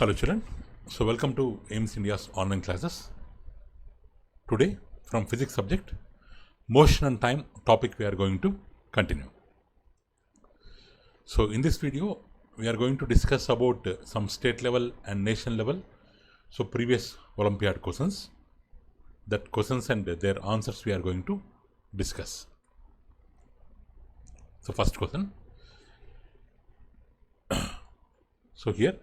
Hello children, so welcome to AIMS India's online classes. Today from physics subject, motion and time topic we are going to continue. So in this video we are going to discuss about some state level and nation level, so previous Olympiad questions, that questions and their answers we are going to discuss. So first question, so here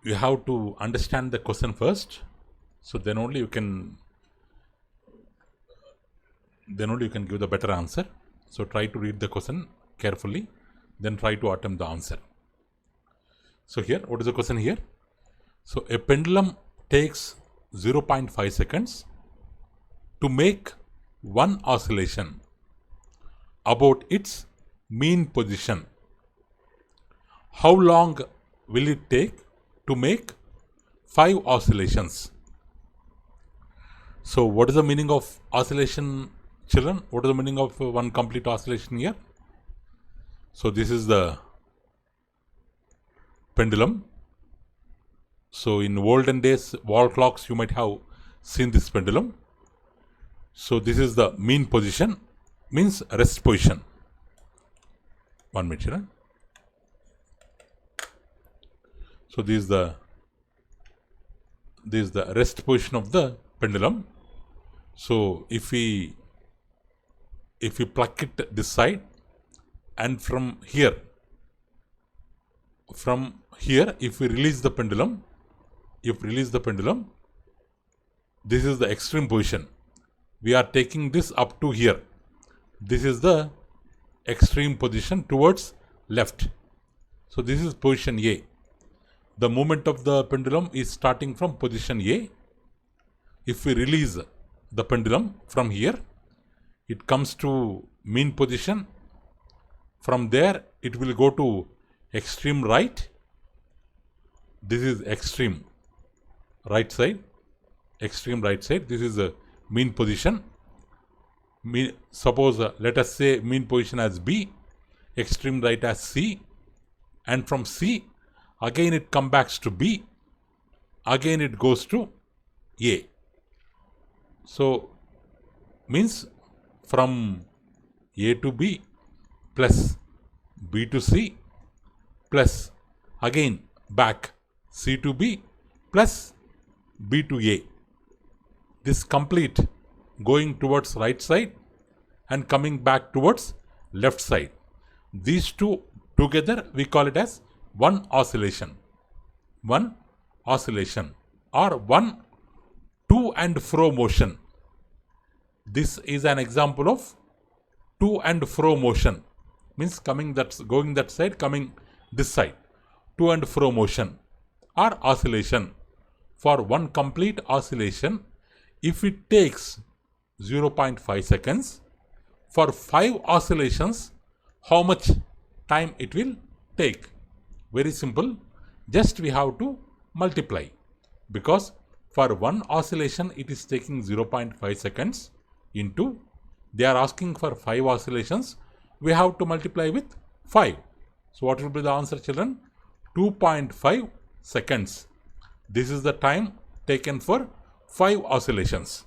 you have to understand the question first, so then only you can give the better answer. So try to read the question carefully, then try to attempt the answer. So here, what is the question here? So a pendulum takes 0.5 seconds to make one oscillation about its mean position. How long will it take to make 5 oscillations? So what is the meaning of oscillation, children? What is the meaning of one complete oscillation here? So this is the pendulum. So in olden days wall clocks you might have seen this pendulum. So this is the mean position, means rest position. 1 minute, children. So this is the rest position of the pendulum. So if we pluck it this side, and from here if we release the pendulum, this is the extreme position. We are taking this up to here. This is the extreme position towards left. So this is position A. The movement of the pendulum is starting from position A. If we release the pendulum from here, it comes to mean position. From there, it will go to extreme right. This is extreme right side. This is the mean position. Suppose, let us say mean position as B, extreme right as C, and from C, again it comes back to B, again it goes to A. So means from A to B plus B to C plus again back C to B plus B to A. This complete going towards right side and coming back towards left side. These two together we call it as one oscillation. One oscillation or one to and fro motion. This is an example of to and fro motion. Means going that side, coming this side. To and fro motion or oscillation. For one complete oscillation, if it takes 0.5 seconds, for 5 oscillations, how much time it will take? Very simple, just we have to multiply, because for one oscillation it is taking 0.5 seconds into, they are asking for 5 oscillations, we have to multiply with 5. So what will be the answer, children? 2.5 seconds. This is the time taken for 5 oscillations.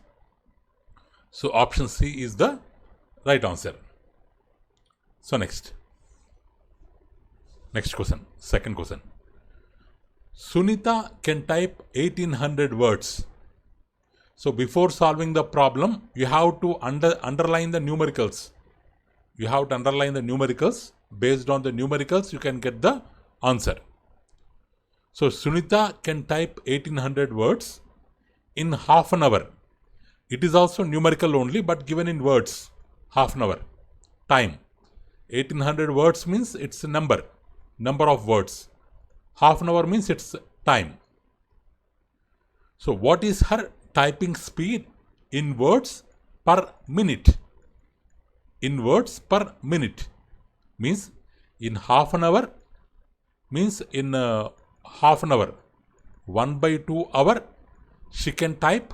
So option C is the right answer. So next question, second question. Sunita can type 1800 words. So before solving the problem, you have to underline the numericals. You have to underline the numericals. Based on the numericals, you can get the answer. So Sunita can type 1800 words in half an hour. It is also numerical only, but given in words. Half an hour. Time. 1800 words means it's a number of words. Half an hour means it's time. So what is her typing speed in words per minute? In words per minute means in half an hour, means in half an hour, 1/2 hour, she can type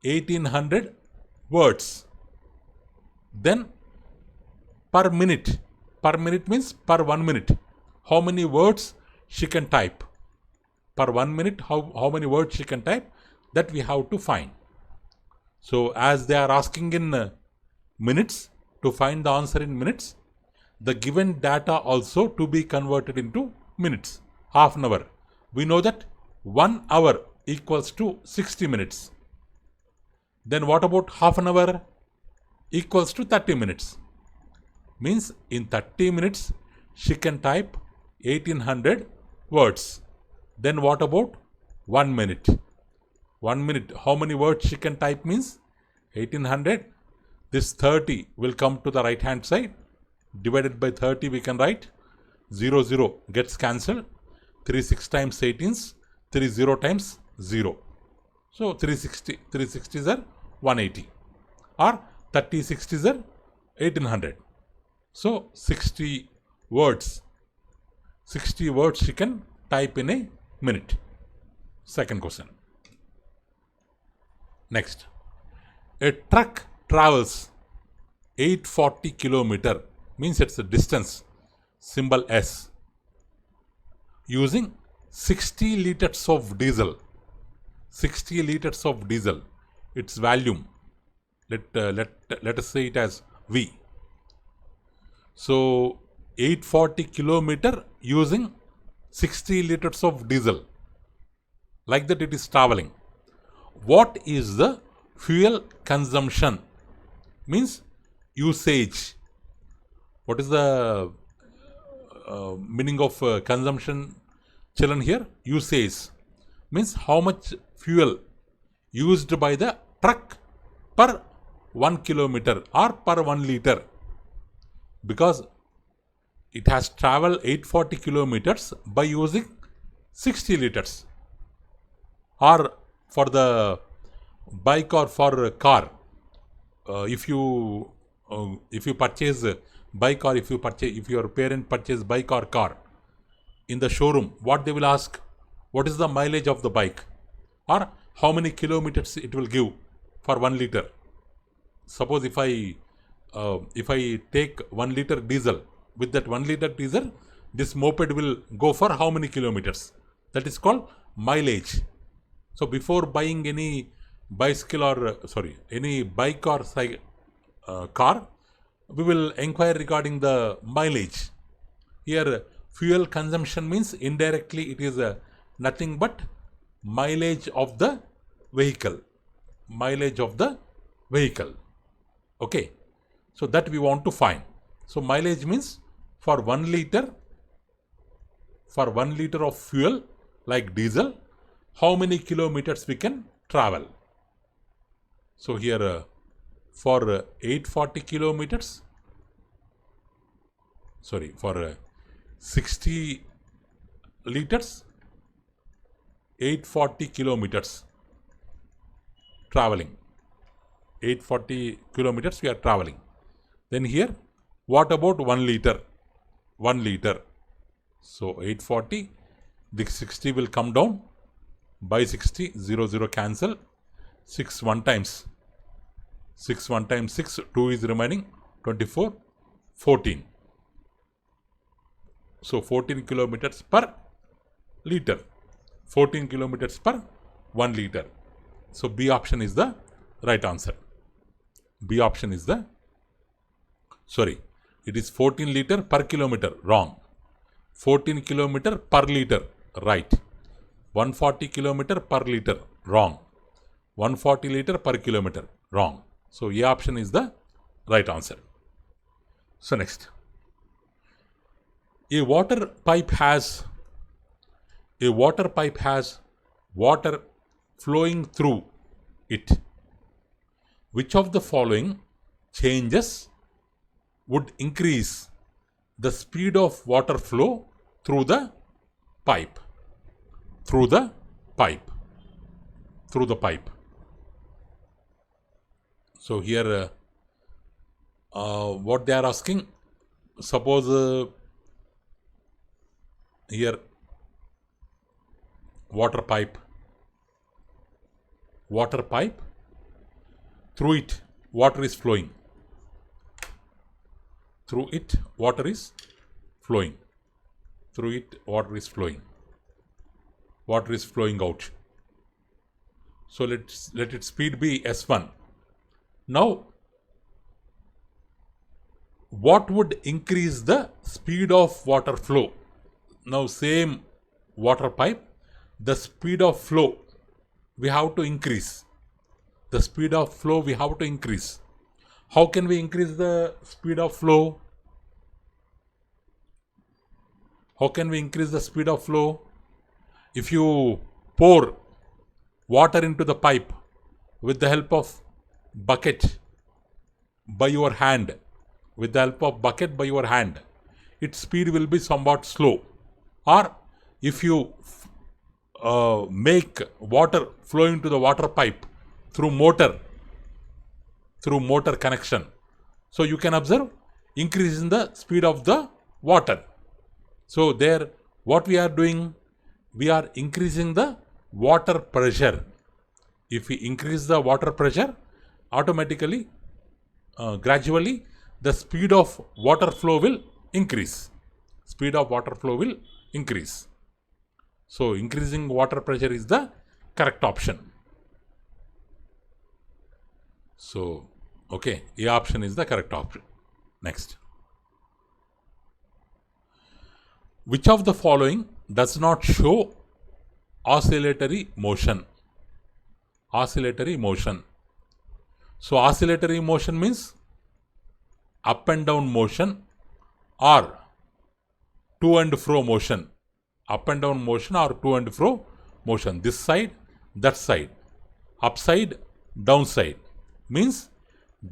1800 words. Then per minute means per 1 minute, how many words she can type. Per 1 minute, how many words she can type, that we have to find. So as they are asking in minutes, to find the answer in minutes, the given data also to be converted into minutes. Half an hour. We know that 1 hour equals to 60 minutes. Then what about half an hour? Equals to 30 minutes. Means in 30 minutes, she can type 1800 words. Then what about 1 minute? 1 minute, how many words she can type means 1800. This 30 will come to the right hand side. Divided by 30 we can write 0, 0 gets cancelled. 3 6 times 18s, 3 0 times 0. So 360 is 180 or 30 60 is 1800. So 60 words she can type in a minute. Second question. Next, a truck travels 840 kilometer, means it's a distance, symbol S, using 60 liters of diesel. 60 liters of diesel, its volume, let us say it as V. So 840 kilometer using 60 liters of diesel, like that it is traveling. What is the fuel consumption? Means usage. What is the meaning of consumption, children, here? Usage means how much fuel used by the truck per 1 kilometer or per 1 liter, because it has traveled 840 kilometers by using 60 liters. Or for the bike or for car, if you purchase bike, or if your parent purchase bike or car in the showroom, what they will ask, what is the mileage of the bike, or how many kilometers it will give for 1 liter. Suppose if I take 1 liter diesel, with that 1 liter diesel, this moped will go for how many kilometers? That is called mileage. So before buying any bicycle or any bike or car, we will inquire regarding the mileage. Here fuel consumption means indirectly it is nothing but mileage of the vehicle. Mileage of the vehicle. Okay. So that we want to find. So mileage means for 1 liter of fuel like diesel, how many kilometers we can travel. So here for 840 kilometers, for 60 liters, 840 kilometers traveling. 840 kilometers we are traveling. Then here, what about 1 liter? 1 liter. So 840, the 60 will come down. By 60, 0, 0 cancel. 6 1 times. 6 1 times 6, 2 is remaining, 24, 14. So 14 kilometers per liter. 14 kilometers per 1 liter. So B option is the right answer. B option is the, it is 14 liter per kilometer, wrong. 14 kilometer per liter, right. 140 kilometer per liter, wrong. 140 liter per kilometer, wrong. So A option is the right answer. So next, a water pipe has water flowing through it. Which of the following changes would increase the speed of water flow through the pipe? Through the pipe. So here what they are asking, suppose here water pipe, through it water is flowing. Through it water is flowing. water is flowing out. So let its speed be S1. Now, what would increase the speed of water flow? Now, same water pipe, the speed of flow we have to increase. The speed of flow we have to increase. How can we increase the speed of flow? How can we increase the speed of flow? If you pour water into the pipe with the help of bucket by your hand, with the help of bucket by your hand, its speed will be somewhat slow. Or if you make water flow into the water pipe through motor connection, so you can observe increase in the speed of the water. So there, what we are doing, we are increasing the water pressure. If we increase the water pressure, automatically, gradually, the speed of water flow will increase. Speed of water flow will increase. So increasing water pressure is the correct option. So, okay, A option is the correct option. Next. Which of the following does not show oscillatory motion? Oscillatory motion. So oscillatory motion means up and down motion or to and fro motion. Up and down motion or to and fro motion. This side, that side. Upside, downside. Means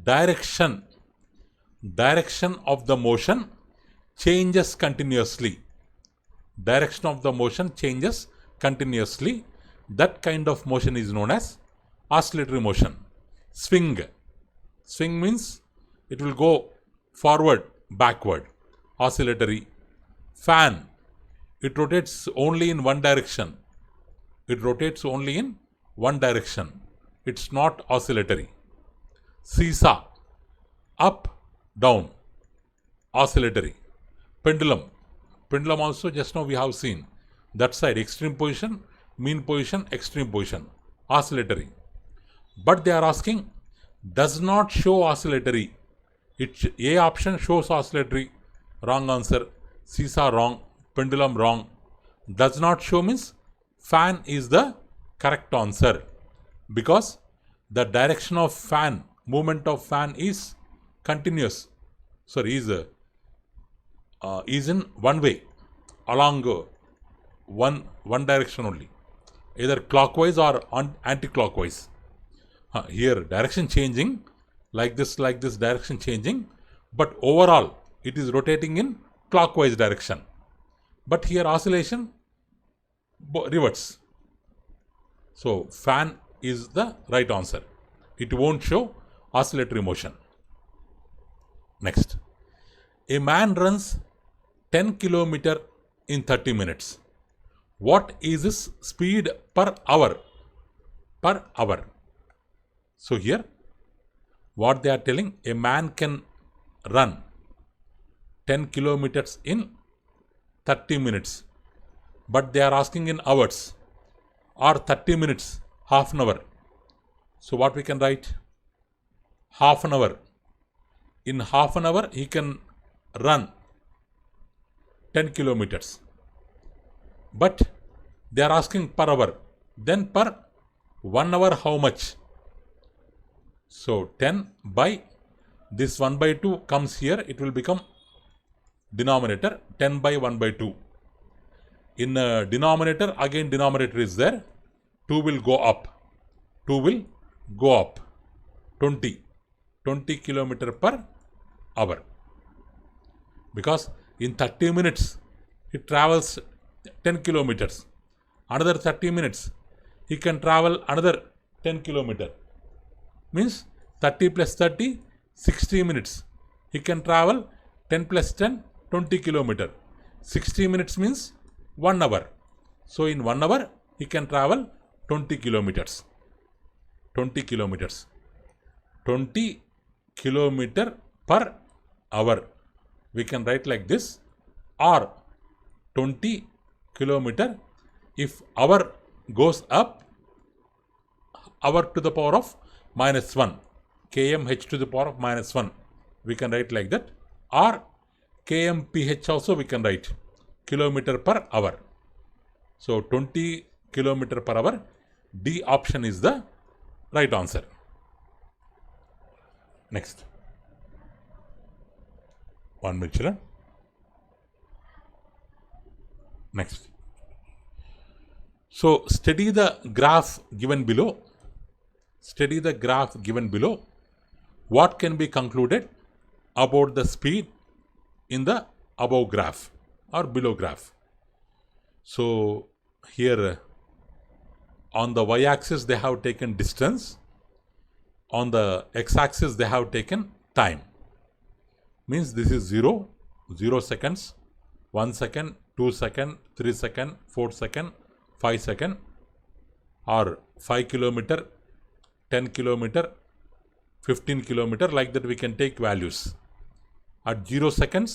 direction of the motion changes continuously. Direction of the motion changes continuously. That kind of motion is known as oscillatory motion. Swing means it will go forward, backward. Oscillatory. Fan, it rotates only in one direction. It's not oscillatory. Seesaw, up, down, oscillatory. Pendulum also just now we have seen. That side, extreme position, mean position, extreme position, oscillatory. But they are asking, does not show oscillatory. A option shows oscillatory. Wrong answer. Seesaw wrong. Pendulum wrong. Does not show means fan is the correct answer, because the direction of fan, movement of fan is continuous. Sorry, is in one way, along one direction only, either clockwise or anti-clockwise. Here direction changing, like this direction changing, but overall it is rotating in clockwise direction. But here oscillation reverts. So fan is the right answer. It won't show oscillatory motion. Next. A man runs 10 km in 30 minutes. What is his speed per hour? Per hour. So here, what they are telling, a man can run 10 kilometers in 30 minutes. But they are asking in hours, or 30 minutes, half an hour. So what we can write? Half an hour. In half an hour, he can run 10 kilometers. But they are asking per hour. Then per 1 hour, how much? So 10 by this 1 by 2 comes here. It will become denominator, 10 by 1 by 2. In denominator, again denominator is there. 2 will go up. 20 kilometer per hour. Because in 30 minutes, he travels 10 kilometers. Another 30 minutes, he can travel another 10 kilometer. Means 30 plus 30, 60 minutes. He can travel 10 plus 10, 20 kilometer. 60 minutes means 1 hour. So in 1 hour, he can travel 20 kilometers. 20 kilometers. 20 kilometer per hour. We can write like this, or 20 kilometer if hour goes up, hour to the power of -1, kmh to the power of -1, we can write like that, or kmph also we can write, kilometer per hour. So 20 kilometer per hour, D option is the right answer. Next. One minute, children. Next. So study the graph given below. Study the graph given below. What can be concluded about the speed in the above graph or below graph? So here on the y-axis they have taken distance. On the x-axis they have taken time. Means this is 0, 0 seconds, 1 second, 2 second, 3 second, 4 second, 5 second, or 5 kilometer, 10 kilometer, 15 kilometer, like that we can take values. At 0 seconds,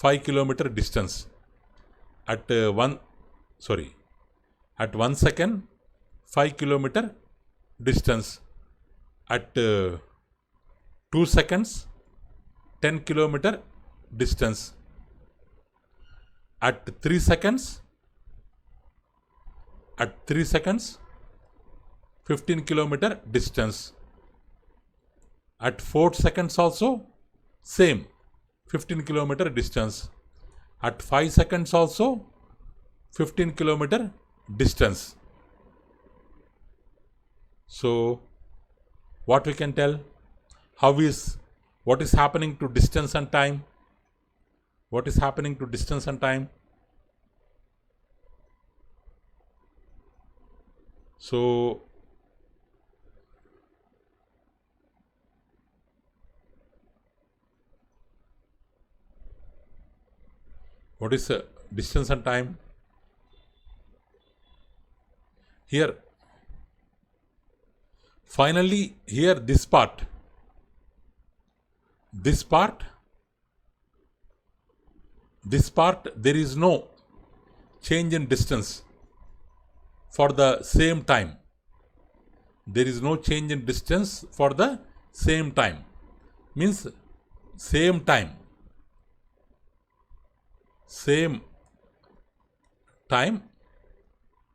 5 kilometer distance. At 1 second, 5 kilometer distance. At 2 seconds, 10 kilometer distance. At 3 seconds, 15 kilometer distance. At 4 seconds also same, 15 kilometer distance. At 5 seconds also 15 kilometer distance. So what we can tell? What is happening to distance and time? What is happening to distance and time? So what is distance and time? Here, finally, here this part, there is no change in distance for the same time. There is no change in distance for the same time. Means same time,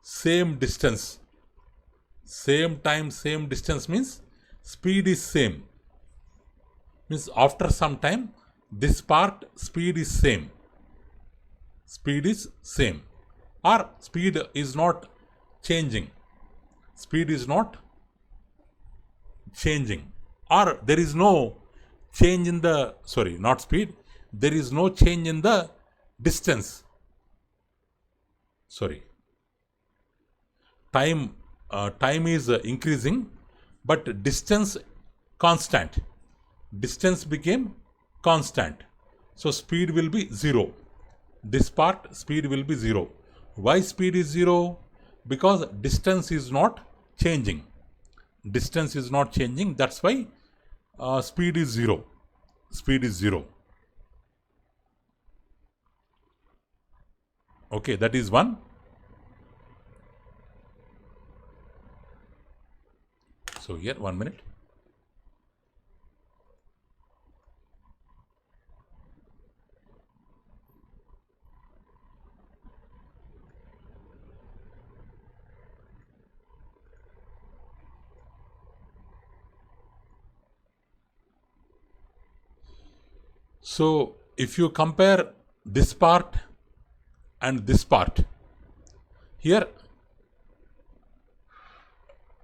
same distance. Same time, same distance means speed is same. Means after some time, this part speed is same. Speed is same. Or speed is not changing. Speed is not changing. Or there is no change in the, not speed. There is no change in the distance. Time is increasing, but distance constant. Distance became constant. So speed will be 0. This part speed will be 0. Why speed is 0? Because distance is not changing. Distance is not changing. That's why speed is 0. Speed is 0. Okay, that is one. So here, 1 minute. So if you compare this part and this part, here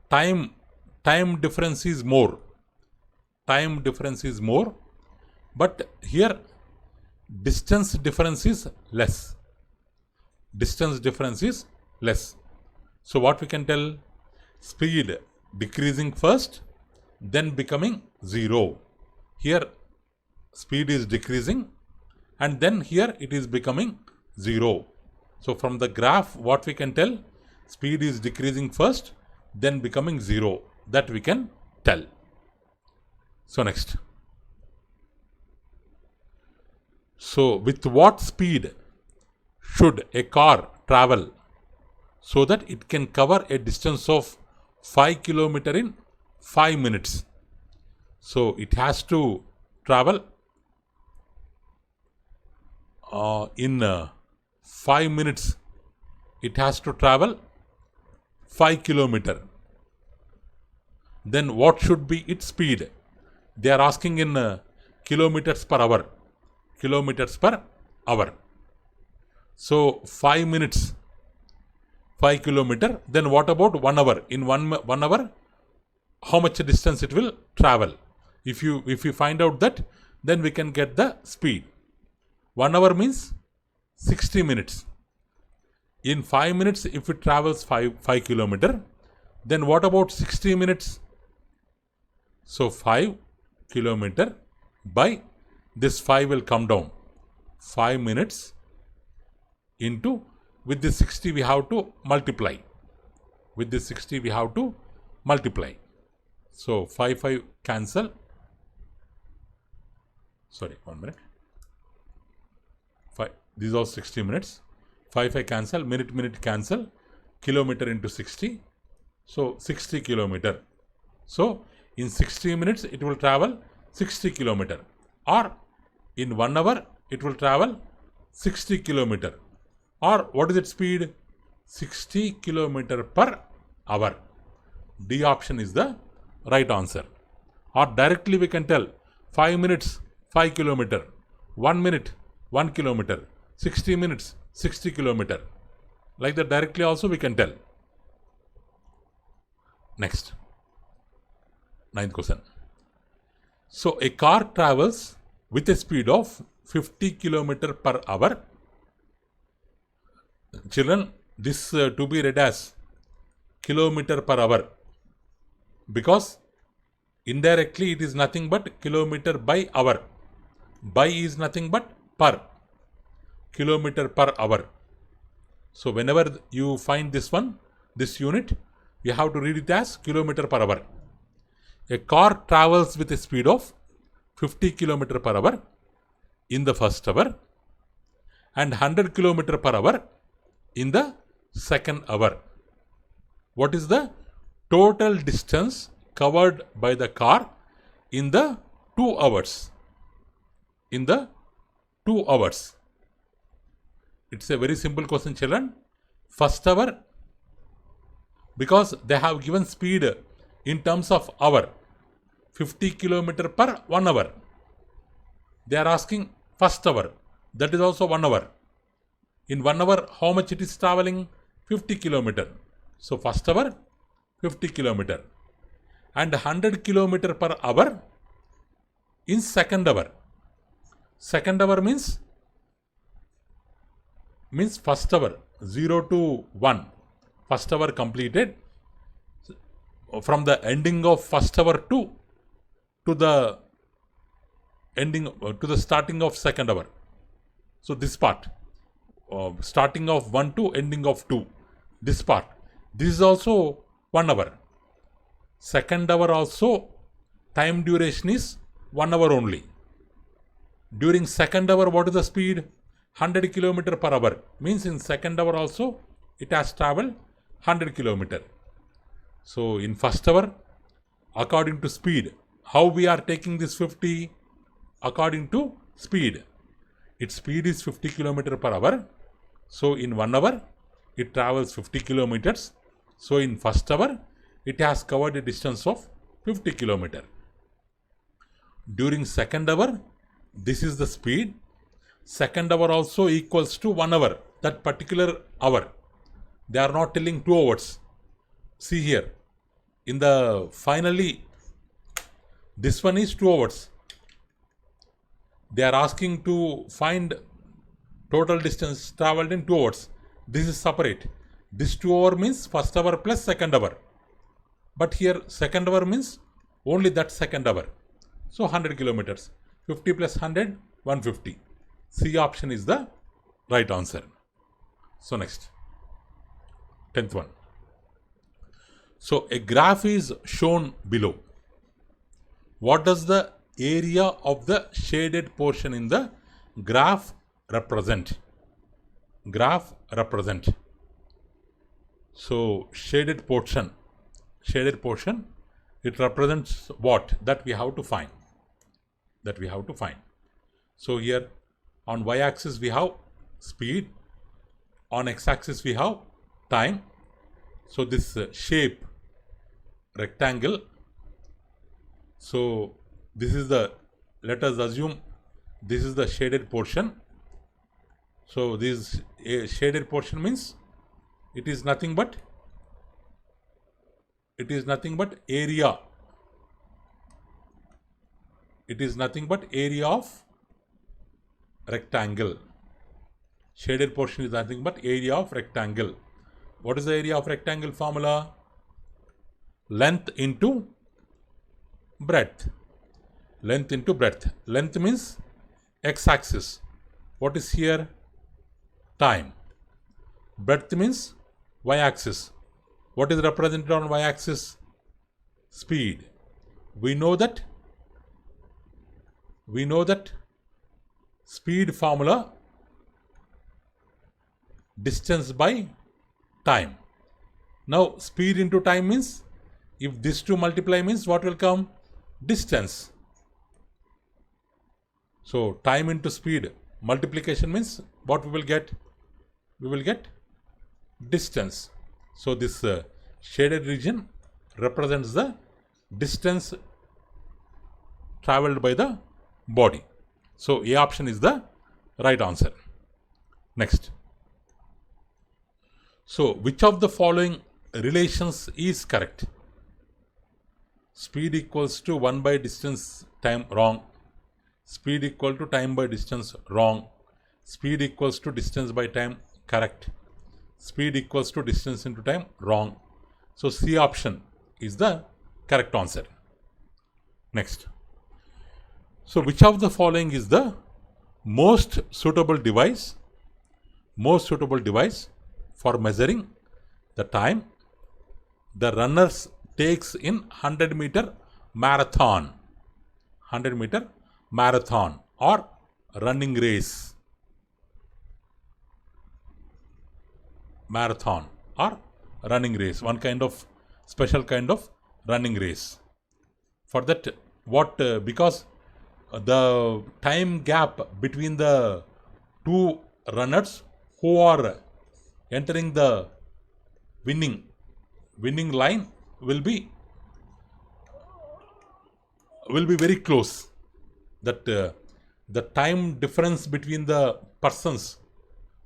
time difference is more. Time difference is more, but here distance difference is less. Distance difference is less. So what we can tell? Speed decreasing first, then becoming 0. Here speed is decreasing, and then here it is becoming 0. So from the graph, what we can tell? Speed is decreasing first, then becoming 0. That we can tell. So next. So with what speed should a car travel so that it can cover a distance of 5 kilometer in 5 minutes? So it has to travel in 5 minutes. It has to travel 5 kilometer. Then what should be its speed? They are asking in kilometers per hour. Kilometers per hour. So 5 minutes, 5 kilometer. Then what about 1 hour? In one hour, how much distance it will travel? If you find out that, then we can get the speed. 1 hour means 60 minutes. In 5 minutes, if it travels 5 kilometer, then what about 60 minutes? So 5 kilometer by this 5 will come down. 5 minutes into, with this 60 we have to multiply. With this 60 we have to multiply. So 5 cancel. Sorry, 1 minute. 5. These are 60 minutes. 5 cancel. Minute cancel. Kilometer into 60. So 60 kilometer. So in 60 minutes it will travel 60 kilometer. Or in 1 hour it will travel 60 kilometer. Or what is its speed? 60 kilometer per hour. D option is the right answer. Or directly we can tell 5 minutes 5 kilometer, 1 minute 1 kilometer, 60 minutes 60 kilometer. Like that directly also we can tell. Next, 9th question. So a car travels with a speed of 50 kilometer per hour. Children, this to be read as kilometer per hour, because indirectly it is nothing but kilometer by hour. By is nothing but per. Kilometer per hour. So whenever you find this one, this unit, you have to read it as kilometer per hour. A car travels with a speed of 50 kilometer per hour in the first hour and 100 kilometer per hour in the second hour. What is the total distance covered by the car in the 2 hours? In the 2 hours. It's a very simple question, children. First hour, because they have given speed in terms of hour, 50 kilometer per 1 hour. They are asking first hour, that is also 1 hour. In 1 hour, how much it is traveling? 50 kilometer. So first hour, 50 kilometer. And 100 kilometer per hour in second hour. Second hour means first hour, 0 to 1. First hour completed. From the ending of first hour to the ending, to the starting of second hour. So this part, starting of 1 to ending of 2. This part. This is also 1 hour. Second hour also, time duration is 1 hour only. During second hour, what is the speed? 100 kilometer per hour. Means in second hour also, it has traveled 100 kilometer. So in first hour, according to speed, how we are taking this 50? According to speed. Its speed is 50 kilometer per hour. So in 1 hour, it travels 50 kilometers. So in first hour, it has covered a distance of 50 kilometer. During second hour, this is the speed. Second hour also equals to 1 hour. That particular hour. They are not telling 2 hours. See here. In the finally, this one is 2 hours. They are asking to find total distance traveled in 2 hours. This is separate. This 2 hour means first hour plus second hour. But here second hour means only that second hour. So 100 kilometers. 50 plus 100, 150. C option is the right answer. So next, 10th one. So a graph is shown below. What does the area of the shaded portion in the graph represent? graph represent? So shaded portion, it represents what? That we have to find. So here on y-axis we have speed, on x-axis we have time. So this shape rectangle, so this is the, let us assume this is the shaded portion. So this shaded portion means it is nothing but area. It is nothing but area of rectangle. Shaded portion is nothing but area of rectangle. What is the area of rectangle formula? Length into breadth. Length into breadth. Length means x-axis. What is here? Time. Breadth means y-axis. What is represented on y-axis? Speed. We know that speed formula, distance by time. Now speed into time means, if these two multiply means what will come? Distance. So time into speed multiplication means what we will get? We will get distance. So this shaded region represents the distance traveled by the body. So A option is the right answer. Next. So which of the following relations is correct? Speed equals to 1 by distance time, wrong. Speed equal to time by distance, wrong. Speed equals to distance by time, correct. Speed equals to distance into time, wrong. So C option is the correct answer. Next. So which of the following is the most suitable device for measuring the time the runners takes in 100-meter marathon? 100-meter marathon or running race. Marathon or running race, one kind of special kind of running race. For that, what because the time gap between the two runners who are entering the winning line will be very close. That the time difference between the persons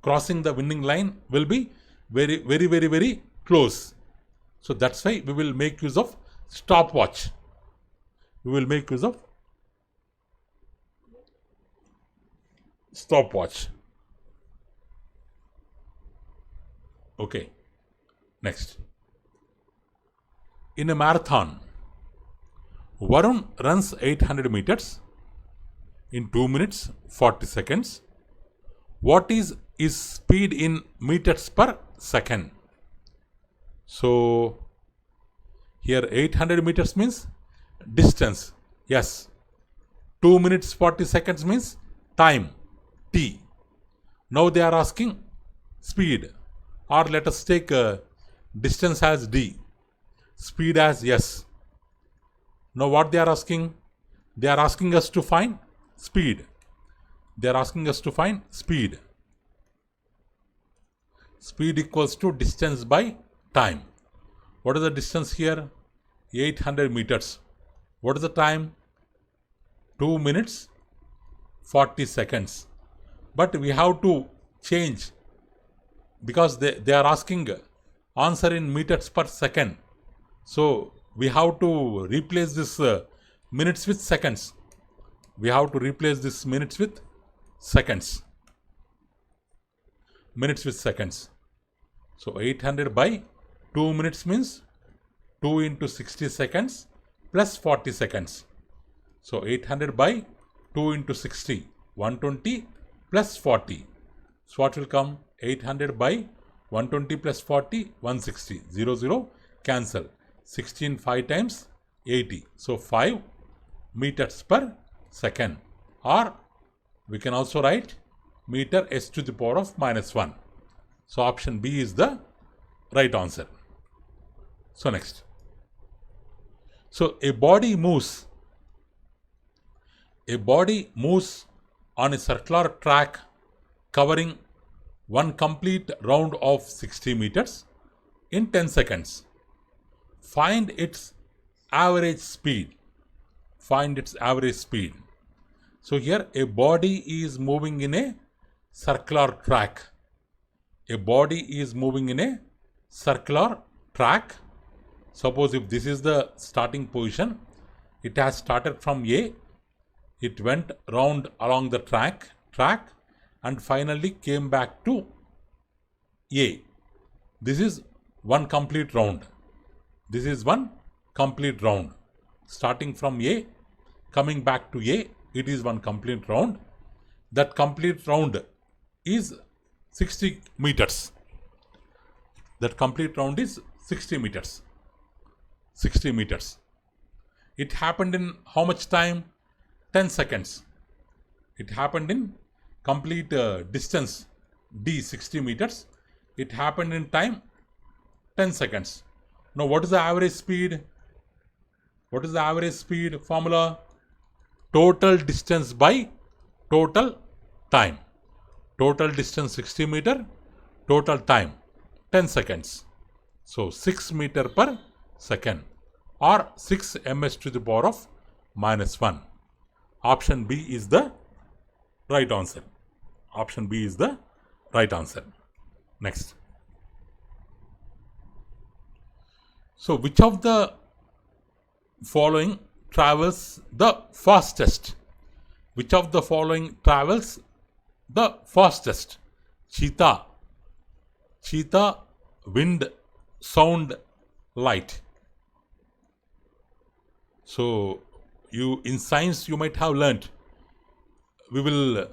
crossing the winning line will be very close. So that's why we will make use of stopwatch. Okay. Next. In a marathon, Varun runs 800 meters in 2 minutes 40 seconds. What is his speed in meters per second? So here 800 meters means distance. Yes. 2 minutes 40 seconds means time, T. Now they are asking speed, or let us take distance as D, speed as S. Now what they are asking? They are asking us to find speed. Speed equals to distance by time. What is the distance here? 800 meters. What is the time? 2 minutes 40 seconds. But we have to change because they are asking answer in meters per second. So we have to replace this minutes with seconds. Minutes with seconds. So 800 by 2 minutes means 2 into 60 seconds plus 40 seconds. So 800 by 2 into 60, 120 plus 40. So what will come? 800 by 120 plus 40, 160. 0 cancel. 16 5 times 80. So 5 meters per second. Or we can also write meter s to the power of -1. So option B is the right answer. So next. So a body moves on a circular track covering one complete round of 60 meters in 10 seconds. Find its average speed. Find its average speed. So here a body is moving in a circular track. A body is moving in a circular track. Suppose if this is the starting position, it has started from A, it went round along the track and finally came back to A. This is one complete round. This is one complete round. Starting from A, coming back to A, it is one complete round. That complete round is 60 meters. That complete round is 60 meters. 60 meters. It happened in how much time? 10 seconds. It happened in complete distance D, 60 meters. It happened in time 10 seconds. Now what is the average speed? What is the average speed formula? Total distance by total time. Total distance 60 meter, total time 10 seconds. So 6 meter per second or 6 ms to the power of -1. Option B is the right answer. Option B is the right answer. Next. So which of the following travels the fastest? Which of the following travels the fastest? Cheetah, wind, sound, light. So in science you might have learnt, we will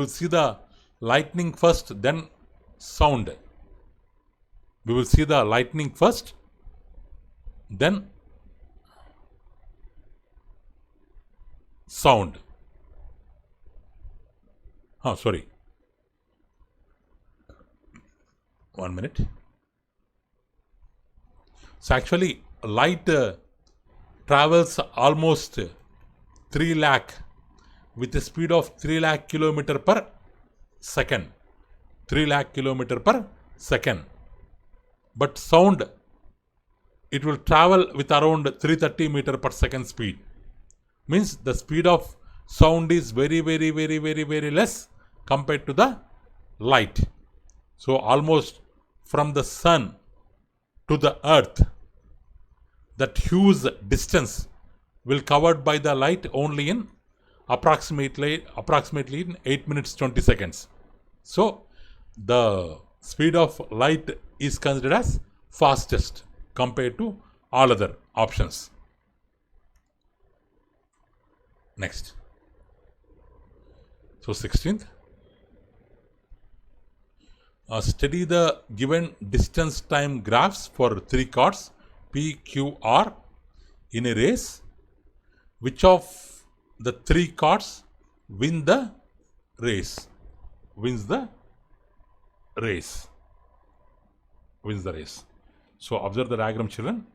see the lightning first, then sound. We will see the lightning first, then sound. Sorry. 1 minute. So actually light travels almost 3 lakh with a speed of 3 lakh kilometer per second. 3 lakh kilometer per second. But sound, it will travel with around 330 meter per second speed. Means the speed of sound is very less compared to the light. So almost from the sun to the earth, that huge distance will covered by the light only in approximately in 8 minutes 20 seconds. So the speed of light is considered as fastest compared to all other options. Next. So 16th. Study the given distance time graphs for 3 cars P, Q, R in a race. Which of the 3 cars win the race? Wins the race. Wins the race. So observe the diagram, children.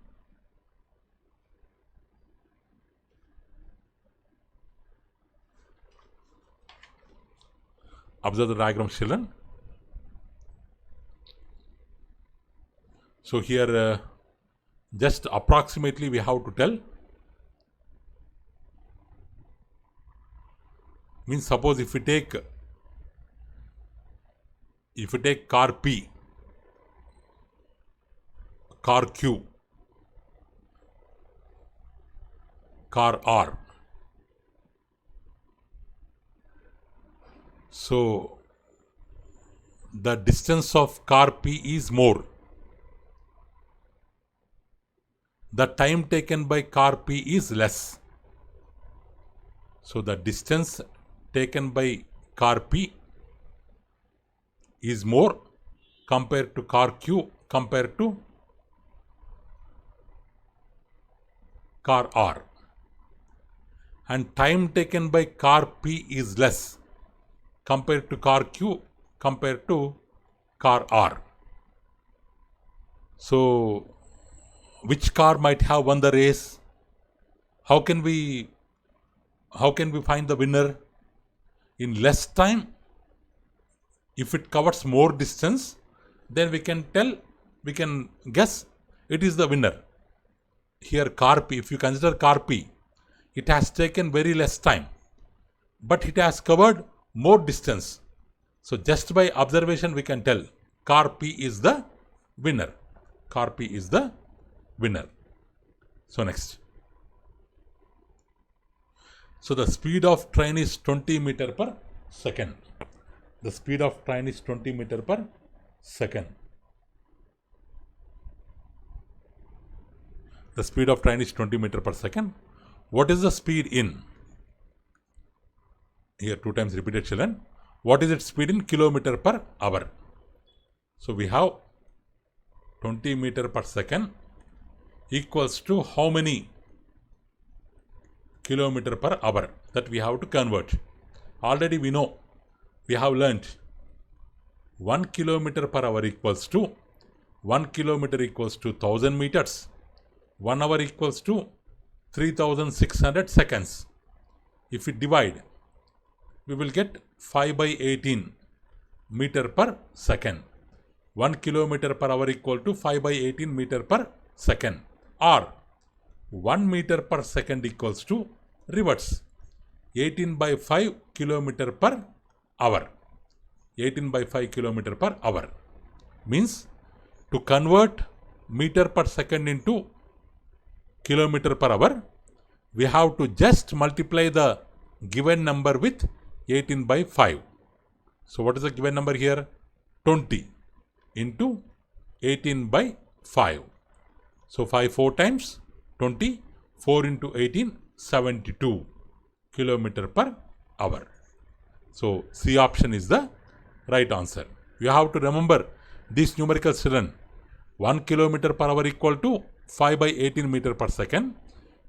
Observe the diagram, children. So here just approximately we have to tell. Means suppose if we take car P, car Q, car R. So the distance of car P is more. The time taken by car P is less. So the distance taken by car P is more compared to car Q compared to car R. And time taken by car P is less compared to car Q compared to car R. So, which car might have won the race? How can we find the winner? In less time, if it covers more distance, then we can guess it is the winner. Here car P, if you consider car P, it has taken very less time, but it has covered more distance. So just by observation we can tell car P is the winner. Car P is the winner. So next. So the speed of train is 20 meter per second. The speed of train is 20 meter per second. The speed of train is 20 meter per second. What is the speed in? Here 2 times repeated, children. What is its speed in kilometer per hour? So we have 20 meter per second equals to how many kilometer per hour? That we have to convert. Already we know, we have learnt 1 kilometer per hour equals to 1 kilometer equals to 1000 meters. 1 hour equals to 3600 seconds. If we divide, we will get 5 by 18 meter per second. 1 kilometer per hour equal to 5 by 18 meter per second, or 1 meter per second equals to reverse 18 by 5 kilometer per hour. 18 by 5 kilometer per hour means to convert meter per second into kilometer per hour, we have to just multiply the given number with 18 by 5. So what is the given number here? 20 into 18 by 5. So 5 4 times 20, 4 into 18, 72 kilometer per hour. So C option is the right answer. You have to remember these numericals, children. 1 kilometer per hour equal to 5 by 18 meter per second.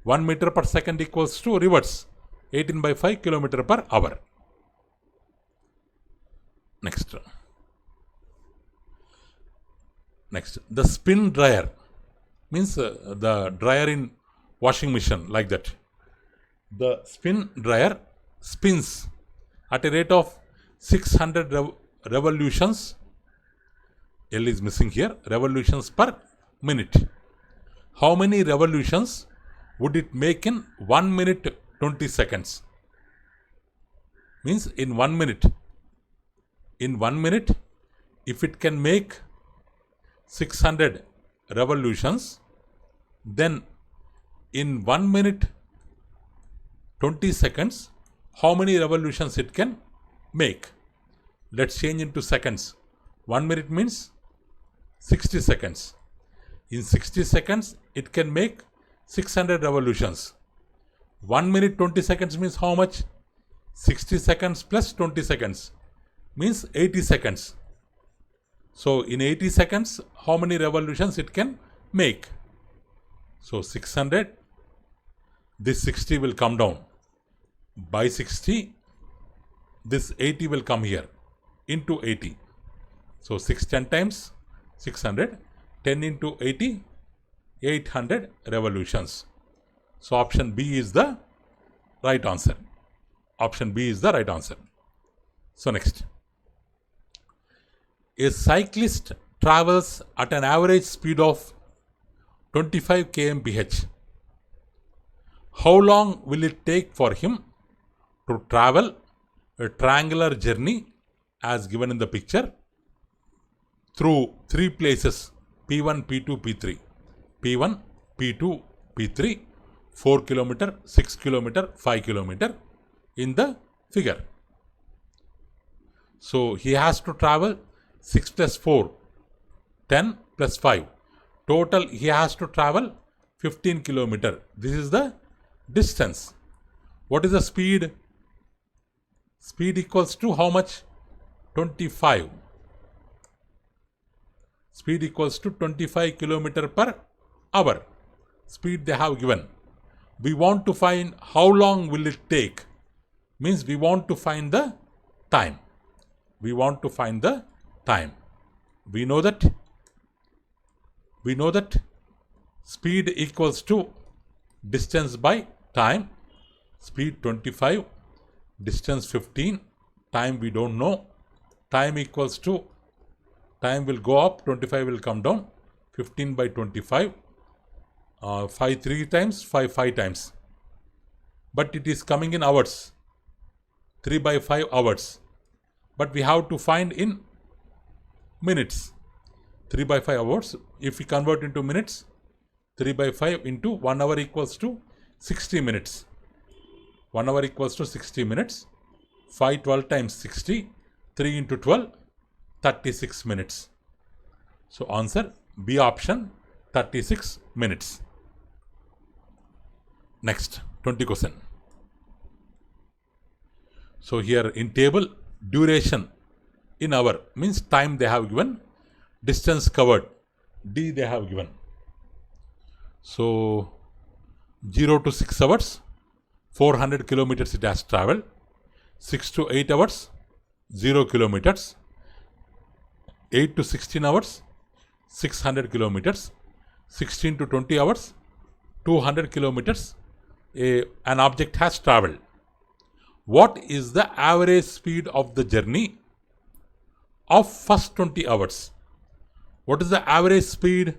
1 meter per second equals to reverse 18 by 5 kilometer per hour. Next. The spin dryer means the dryer in washing machine, like that. The spin dryer spins at a rate of 600 revolutions. L is missing here. Revolutions per minute. How many revolutions would it make in 1 minute 20 seconds? Means in 1 minute. In 1 minute, if it can make 600 revolutions, then in 1 minute 20 seconds, how many revolutions it can make? Let's change into seconds. 1 minute means 60 seconds. In 60 seconds, it can make 600 revolutions. 1 minute 20 seconds means how much? 60 seconds plus 20 seconds means 80 seconds. So in 80 seconds, how many revolutions it can make? So 600, this 60 will come down. By 60, this 80 will come here into 80. So 10 times 600, 10 into 80, 800 revolutions. So option B is the right answer. Option B is the right answer. So next. A cyclist travels at an average speed of 25 km/h. How long will it take for him to travel a triangular journey as given in the picture through 3 places P1, P2, P3. P1, P2, P3, 4 km, 6 km, 5 km in the figure. So he has to travel 6 plus 4, 10 plus 5. Total he has to travel 15 km. This is the distance. What is the speed? Speed equals to how much? 25. Speed equals to 25 km per hour. Speed they have given. We want to find how long will it take. Means we want to find the time. We want to find the time. we know that speed equals to distance by time. Speed 25, distance 15, time we don't know. Time equals to, time will go up, 25 will come down, 15 by 25, 5 3 times, 5 5 times. But it is coming in hours, 3 by 5 hours. But we have to find in minutes. 3 by 5 hours, if we convert into minutes, 3 by 5 into 1 hour equals to 60 minutes. 1 hour equals to 60 minutes. 5 12 times 60, 3 into 12, 36 minutes. So answer B option, 36 minutes. Next, 20 question. So here in table, duration in hour means time they have given, distance covered, D they have given. So 0 to 6 hours, 400 kilometers it has traveled. 6 to 8 hours, 0 kilometers. 8 to 16 hours, 600 kilometers. 16 to 20 hours, 200 kilometers. An object has traveled. What is the average speed of the journey of first 20 hours? What is the average speed?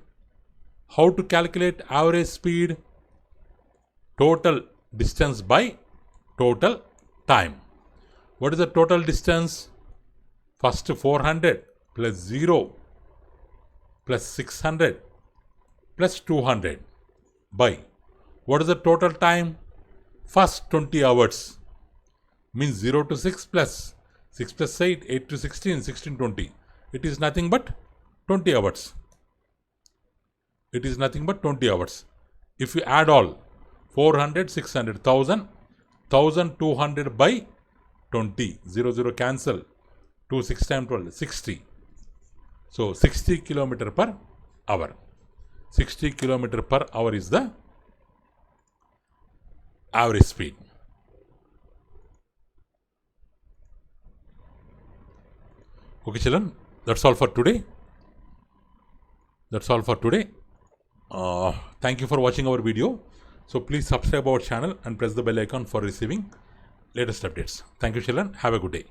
How to calculate average speed? Total distance by total time. What is the total distance? First 400 plus 0 plus 600 plus 200 by. What is the total time? First 20 hours. Means 0 to 6 plus 6 plus 8, 8 to 16, 16 20. It is nothing but 20 hours. It is nothing but 20 hours. If you add all 400, 600, 1000, 1200 by 20, 0 0 cancel, 2 6 times 12, 60. So 60 km per hour. 60 km per hour is the average speed. Okay children, that's all for today. Thank you for watching our video. So please subscribe our channel and press the bell icon for receiving latest updates. Thank you children. Have a good day.